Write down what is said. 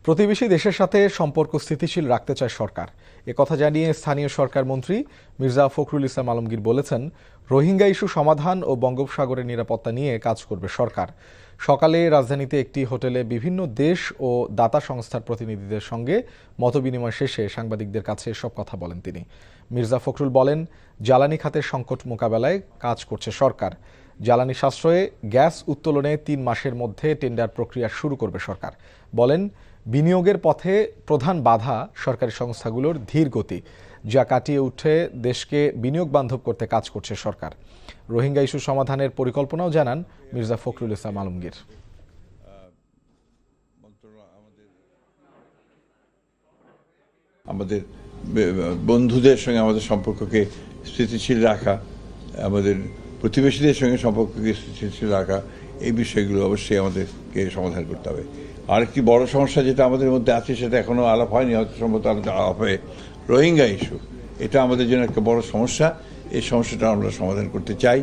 প্রতিবেশী দেশের সাথে সম্পর্ক স্থিতিশীল রাখতে চায় সরকার। একথা জানিয়ে স্থানীয় সরকার মন্ত্রী মির্জা ফখরুল ইসলাম আলমগীর বলেছেন, রোহিঙ্গা ইস্যু সমাধান ও বঙ্গোপসাগরের নিরাপত্তা নিয়ে কাজ করবে সরকার। সকালে রাজধানীতে একটি হোটেলে বিভিন্ন দেশ ও দাতা সংস্থার প্রতিনিধিদের সঙ্গে মতবিনিময় শেষে সাংবাদিকদের কাছে এসব কথা বলেন তিনি। মির্জা ফখরুল বলেন, জ্বালানি খাতের সংকট মোকাবেলায় কাজ করছে সরকার। জ্বালানি সাশ্রয়ে গ্যাস উত্তোলনে ৩ মাসের মধ্যে টেন্ডার প্রক্রিয়া শুরু করবে সরকার। বলেন, বিনিয়োগের পথে প্রধান বাধা সরকারি সংস্থাগুলোর ধীর গতি, যা কাটিয়ে উঠে দেশকে বিনিয়োগ বান্ধব করতে কাজ করছে সরকার। রোহিঙ্গা ইস্যু সমাধানের পরিকল্পনাও জানান মির্জা ফখরুল ইসলাম আলমগীর। আমাদের বন্ধুদের সঙ্গে আমাদের সম্পর্ককে স্থিতিশীল রাখা, আমাদের প্রতিবেশীদের সঙ্গে সম্পর্ককে স্থিতিশীল রাখা, এই বিষয়গুলো অবশ্যই আমাদেরকে সমাধান করতে হবে। আরেকটি বড় সমস্যা যেটা আমাদের মধ্যে আছে, সেটা এখনও আলাপ হয়নি, হয়তো সম্ভবত আলাপ হয়ে রোহিঙ্গা ইস্যু। এটা আমাদের জন্য একটা বড় সমস্যা। এই সমস্যাটা আমরা সমাধান করতে চাই।